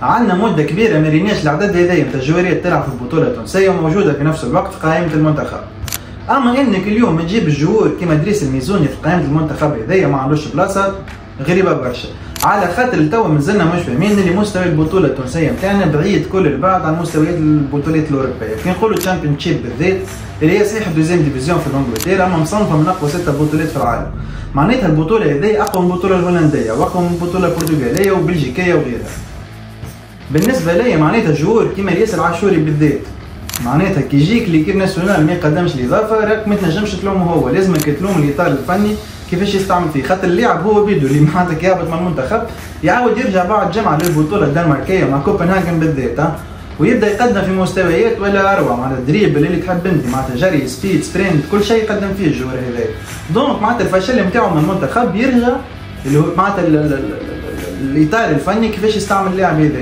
عندنا مده كبيره ما ريناش العدد هذايا نتاع الجواريات تلعب في البطوله التونسيه وموجوده في نفس الوقت في قائمه المنتخب. اما انك اليوم تجيب الجهور كيما ادريس الميزوني في قائمه المنتخب هذايا ما عندوش بلاصه، غريبه برشا. على خاطر توا مازلنا مش فاهمين اللي مستوى البطوله التونسيه نتاعنا بعيد كل البعد عن مستويات البطولات الاوروبيه. كي نقولوا تشامبيون شيب بالذات اللي هي صحيح دوزيام ديفيزيون في انجلترا اما مصنفه من اقوى 6 بطولات في العالم. معناتها البطوله هذه اقوى من البطوله الهولنديه واقوى من البطوله البرتغاليه وبلجيكيه وغيرها. بالنسبه ليا معناتها جهور كيما ياسر عاشوري بالذات معناتها كي يجيك ليكيب ناسيونال ما يقدمش الاضافه راك ما تنجمش تلومه هو، لازمك تلوم الاطار الفني كيفاش يستعمل فيه. خاطر اللاعب هو بيدو اللي معناتها يهبط من المنتخب يعاود يرجع بعد جمعه للبطوله الدنماركيه مع كوبنهاجن بالذات ويبدا يقدم في مستويات ولا اروع. معناتها دريبل اللي تحب انت معناتها جري سبيد سبرينت كل شيء يقدم فيه الجوار هذا. دونك معناتها الفشل نتاعو من المنتخب يرجع اللي هو معناتها الاطار الفني كيفاش يستعمل اللاعب هذا.